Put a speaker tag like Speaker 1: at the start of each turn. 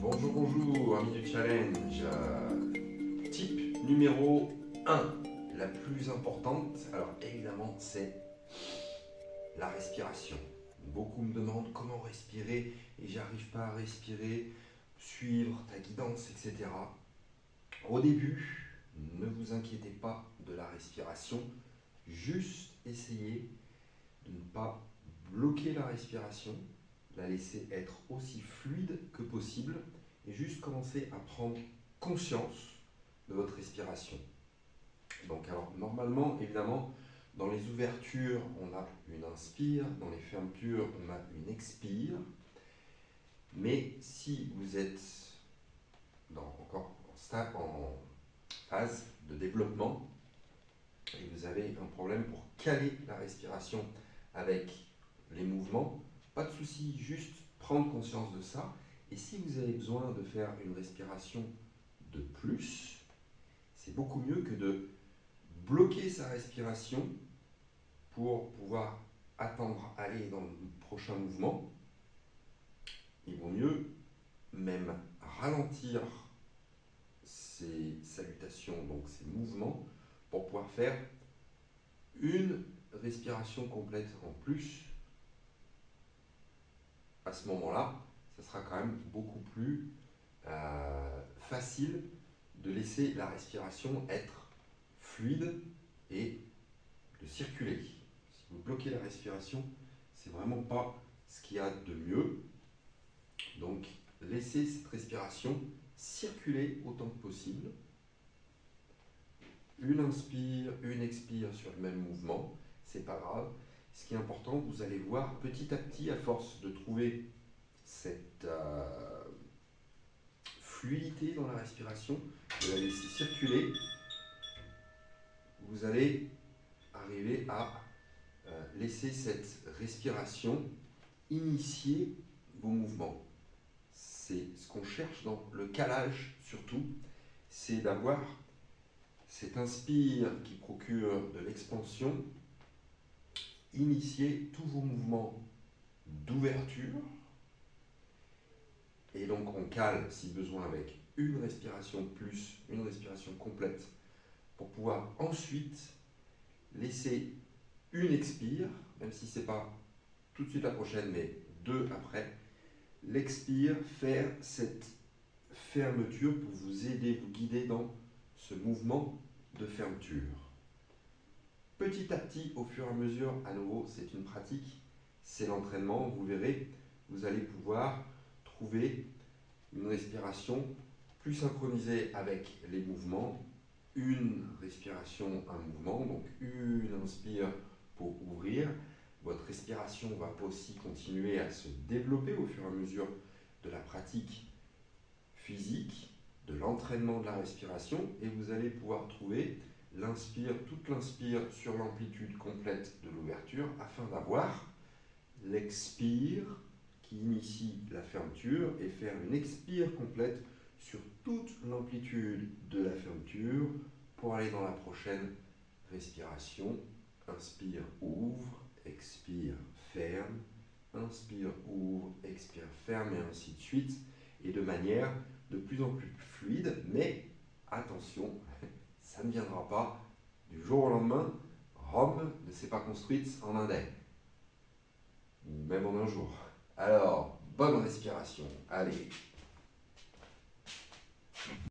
Speaker 1: Bonjour, bonjour, amis du challenge. Type numéro 1, la plus importante, alors évidemment, c'est la respiration. Beaucoup me demandent comment respirer et j'arrive pas à respirer, suivre ta guidance, etc. Au début, ne vous inquiétez pas de la respiration, juste essayez de ne pas bloquer la respiration, la laisser être aussi fluide que possible et juste commencer à prendre conscience de votre respiration. Donc alors normalement, évidemment, dans les ouvertures, on a une inspire, dans les fermetures, on a une expire. Mais si vous êtes encore en phase de développement et vous avez un problème pour caler la respiration avec les mouvements, pas de souci, juste prendre conscience de ça. Et si vous avez besoin de faire une respiration de plus, c'est beaucoup mieux que de bloquer sa respiration pour pouvoir attendre, aller dans le prochain mouvement. Il vaut mieux même ralentir ces salutations, donc ces mouvements, pour pouvoir faire une respiration complète en plus. À ce moment-là, ça sera quand même beaucoup plus facile de laisser la respiration être fluide et de circuler. Si vous bloquez la respiration, c'est vraiment pas ce qu'il y a de mieux. Donc, laissez cette respiration circuler autant que possible. Une inspire, une expire sur le même mouvement, c'est pas grave. Ce qui est important, vous allez voir petit à petit, à force de trouver cette fluidité dans la respiration, de la laisser circuler, vous allez arriver à laisser cette respiration initier vos mouvements. C'est ce qu'on cherche dans le calage surtout, c'est d'avoir cette inspire qui procure de l'expansion, initier tous vos mouvements d'ouverture. Et donc on cale si besoin avec une respiration plus, une respiration complète pour pouvoir ensuite laisser une expire, même si ce n'est pas tout de suite la prochaine, mais deux après. L'expire, faire cette fermeture pour vous aider, vous guider dans ce mouvement de fermeture. Petit à petit, au fur et à mesure, à nouveau, c'est une pratique, c'est l'entraînement, vous verrez, vous allez pouvoir trouver une respiration plus synchronisée avec les mouvements, une respiration, un mouvement, donc une inspire pour ouvrir. Votre respiration va aussi continuer à se développer au fur et à mesure de la pratique physique, de l'entraînement de la respiration, et vous allez pouvoir trouver l'inspire, toute l'inspire sur l'amplitude complète de l'ouverture afin d'avoir l'expire qui initie la fermeture et faire une expire complète sur toute l'amplitude de la fermeture pour aller dans la prochaine respiration. Inspire, ouvre, expire, ferme, inspire, ouvre, expire, ferme et ainsi de suite, et de manière de plus en plus fluide, mais attention, ça ne viendra pas du jour au lendemain. Rome ne s'est pas construite en un day, ou même en un jour. Alors, bonne respiration, allez.